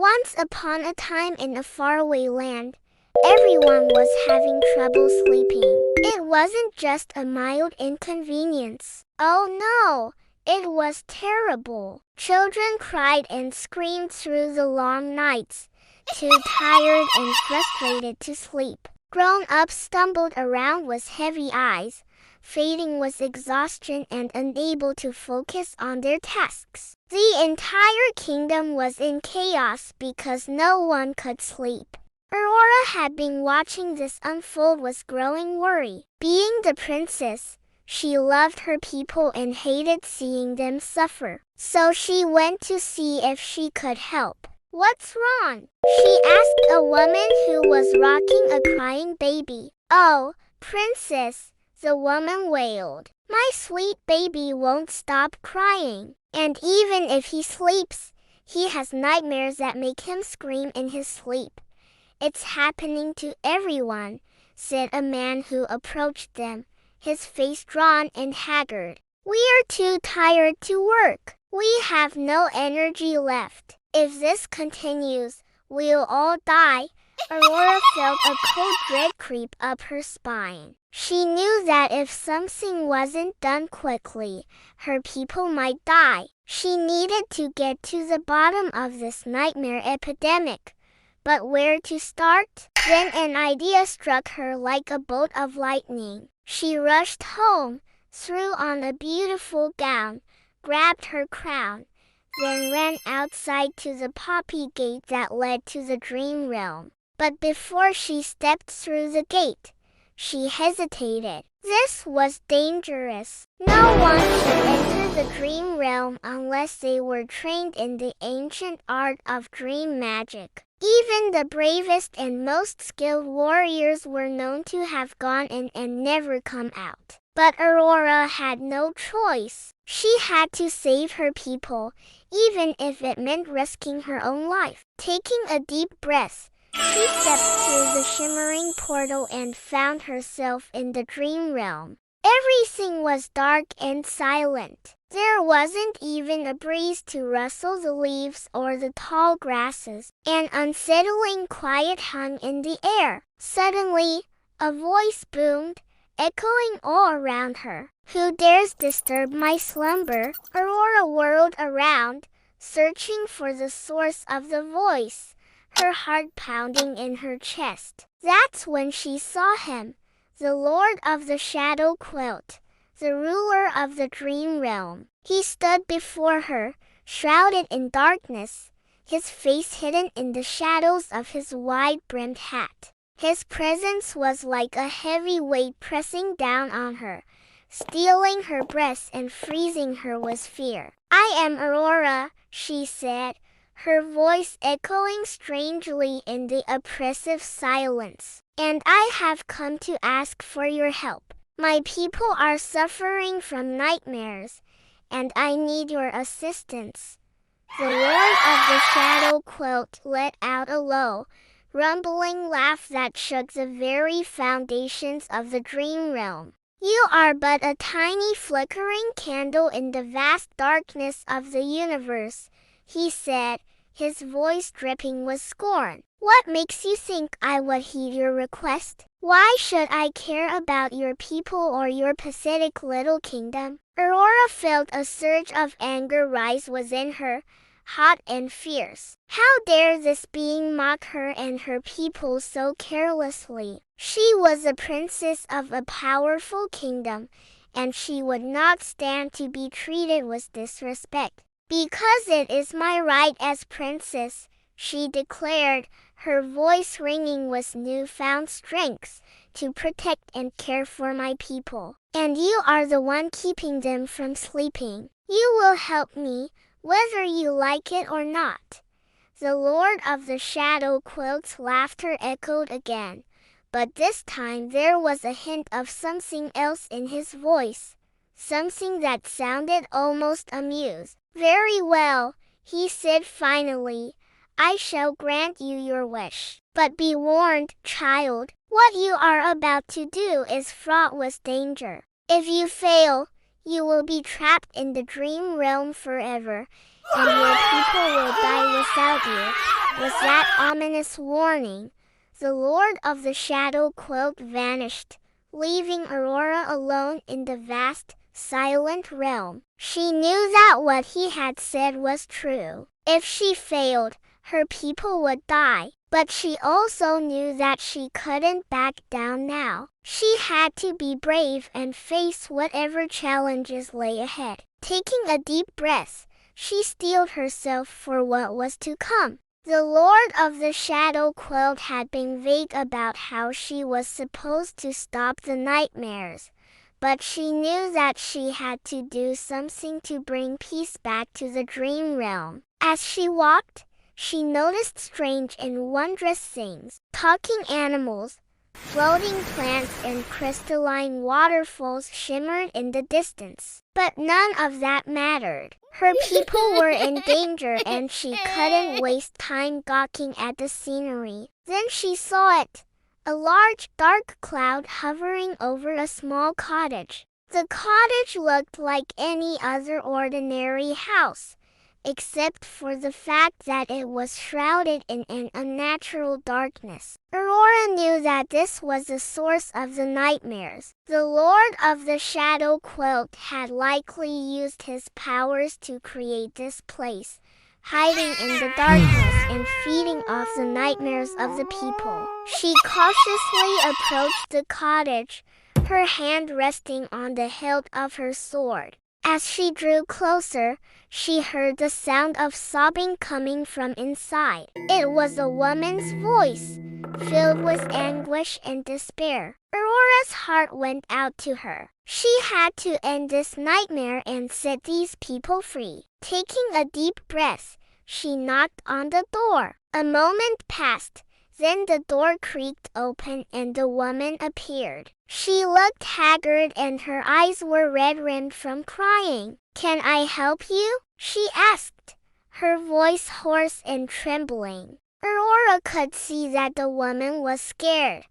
Once upon a time in a faraway land, everyone was having trouble sleeping. It wasn't just a mild inconvenience. Oh no! It was terrible. Children cried and screamed through the long nights, too tired and frustrated to sleep. Grown-ups stumbled around with heavy eyes, fading with exhaustion and unable to focus on their tasks. The entire kingdom was in chaos because no one could sleep. Aurora had been watching this unfold with growing worry. Being the princess, she loved her people and hated seeing them suffer. So she went to see if she could help. "What's wrong?" she asked a woman who was rocking a crying baby. "Oh, princess," the woman wailed. "My sweet baby won't stop crying. And even if he sleeps, he has nightmares that make him scream in his sleep. It's happening to everyone," said a man who approached them, his face drawn and haggard. "We're too tired to work. We have no energy left. If this continues, we'll all die." Aurora felt a cold dread creep up her spine. She knew that if something wasn't done quickly, her people might die. She needed to get to the bottom of this nightmare epidemic. But where to start? Then an idea struck her like a bolt of lightning. She rushed home, threw on a beautiful gown, grabbed her crown, then ran outside to the poppy gate that led to the Dreamrealm. But before she stepped through the gate, she hesitated. This was dangerous. No one should enter the Dreamrealm unless they were trained in the ancient art of dream magic. Even the bravest and most skilled warriors were known to have gone in and never come out. But Aurora had no choice. She had to save her people, even if it meant risking her own life. Taking a deep breath, she stepped through the shimmering portal and found herself in the Dreamrealm. Everything was dark and silent. There wasn't even a breeze to rustle the leaves or the tall grasses. An unsettling quiet hung in the air. Suddenly, a voice boomed, echoing all around her. "Who dares disturb my slumber?" Aurora whirled around, searching for the source of the voice, her heart pounding in her chest. That's when she saw him, the Lord of the Shadow Quilt, the ruler of the Dreamrealm. He stood before her, shrouded in darkness, his face hidden in the shadows of his wide-brimmed hat. His presence was like a heavy weight pressing down on her, stealing her breath and freezing her with fear. "I am Aurora," she said, her voice echoing strangely in the oppressive silence. "And I have come to ask for your help. My people are suffering from nightmares, and I need your assistance." The Lord of the Shadow Quilt let out a low, rumbling laugh that shook the very foundations of the Dreamrealm. "You are but a tiny flickering candle in the vast darkness of the universe," he said, his voice dripping with scorn. "What makes you think I would heed your request? Why should I care about your people or your pathetic little kingdom?" Aurora felt a surge of anger rise within her, hot and fierce. How dare this being mock her and her people so carelessly? She was a princess of a powerful kingdom, and she would not stand to be treated with disrespect. "Because it is my right as princess," she declared, her voice ringing with newfound strength, "to protect and care for my people. And you are the one keeping them from sleeping. You will help me, whether you like it or not." The Lord of the Shadow Quilt's laughter echoed again, but this time there was a hint of something else in his voice, something that sounded almost amused. "Very well," he said finally, "I shall grant you your wish. But be warned, child, what you are about to do is fraught with danger. If you fail, you will be trapped in the Dreamrealm forever, and your people will die without you." was that ominous warning, the Lord of the Shadow Quilt vanished, leaving Aurora alone in the vast, silent realm. She knew that what he had said was true. If she failed, her people would die. But she also knew that she couldn't back down now. She had to be brave and face whatever challenges lay ahead. Taking a deep breath, she steeled herself for what was to come. The Lord of the Shadow Quilt had been vague about how she was supposed to stop the nightmares, but she knew that she had to do something to bring peace back to the dream realm. As she walked, she noticed strange and wondrous things. Talking animals, floating plants, and crystalline waterfalls shimmered in the distance. But none of that mattered. Her people were in danger and she couldn't waste time gawking at the scenery. Then she saw it, a large dark cloud hovering over a small cottage. The cottage looked like any other ordinary house, except for the fact that it was shrouded in an unnatural darkness. Aurora knew that this was the source of the nightmares. The Lord of the Shadow Quilt had likely used his powers to create this place, hiding in the darkness and feeding off the nightmares of the people. She cautiously approached the cottage, her hand resting on the hilt of her sword. As she drew closer, she heard the sound of sobbing coming from inside. It was a woman's voice, filled with anguish and despair. Aurora's heart went out to her. She had to end this nightmare and set these people free. Taking a deep breath, she knocked on the door. A moment passed. Then the door creaked open and the woman appeared. She looked haggard and her eyes were red-rimmed from crying. "Can I help you?" she asked, her voice hoarse and trembling. Aurora could see that the woman was scared,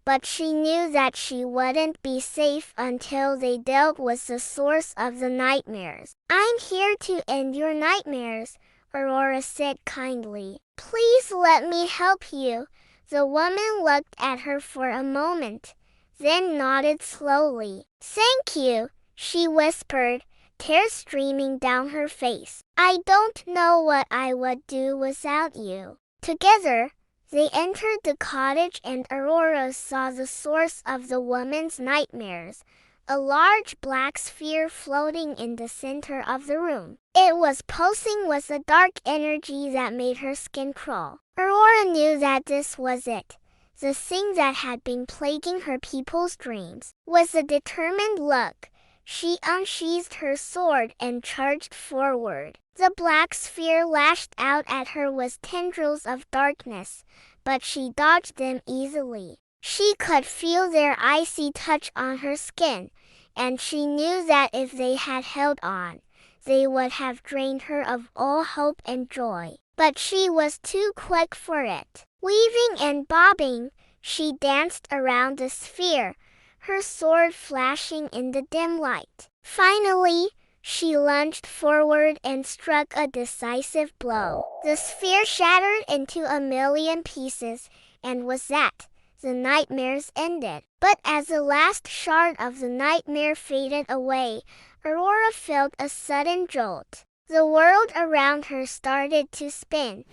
but she knew that she wouldn't be safe until they dealt with the source of the nightmares. "I'm here to end your nightmares," Aurora said kindly. "Please let me help you." The woman looked at her for a moment, then nodded slowly. "Thank you," she whispered, tears streaming down her face. "I don't know what I would do without you." Together, they entered the cottage and Aurora saw the source of the woman's nightmares, a large black sphere floating in the center of the room. It was pulsing with a dark energy that made her skin crawl. Aurora knew that this was it, the thing that had been plaguing her people's dreams. With a determined look, she unsheathed her sword and charged forward. The black sphere lashed out at her with tendrils of darkness, but she dodged them easily. She could feel their icy touch on her skin, and she knew that if they had held on, they would have drained her of all hope and joy. But she was too quick for it. Weaving and bobbing, she danced around the sphere, her sword flashing in the dim light. Finally, she lunged forward and struck a decisive blow. The sphere shattered into a million pieces, and with that, the nightmares ended. But as the last shard of the nightmare faded away, Aurora felt a sudden jolt. The world around her started to spin,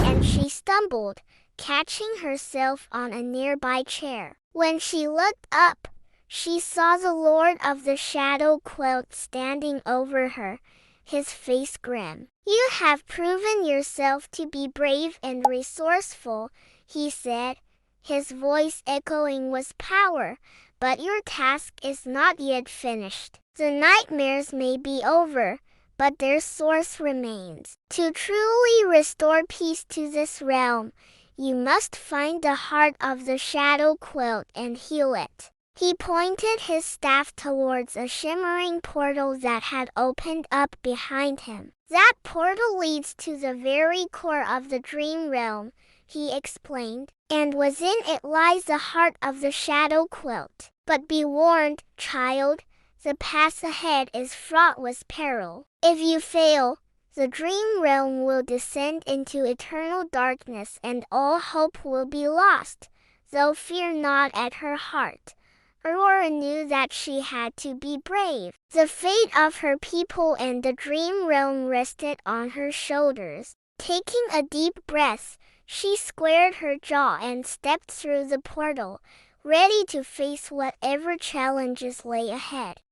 and she stumbled, catching herself on a nearby chair. When she looked up, she saw the Lord of the Shadow Quilt standing over her, his face grim. "You have proven yourself to be brave and resourceful," he said, his voice echoing with power, "but your task is not yet finished. The nightmares may be over, but their source remains. To truly restore peace to this realm, you must find the heart of the Shadow Quilt and heal it." He pointed his staff towards a shimmering portal that had opened up behind him. "That portal leads to the very core of the dream realm," he explained, "and within it lies the heart of the Shadow Quilt. But be warned, child, the path ahead is fraught with peril. If you fail, The dream realm will descend into eternal darkness and all hope will be lost. Though fear gnawed at her heart, Aurora knew that she had to be brave. The fate of her people and the dream realm rested on her shoulders. Taking a deep breath, she squared her jaw and stepped through the portal, ready to face whatever challenges lay ahead.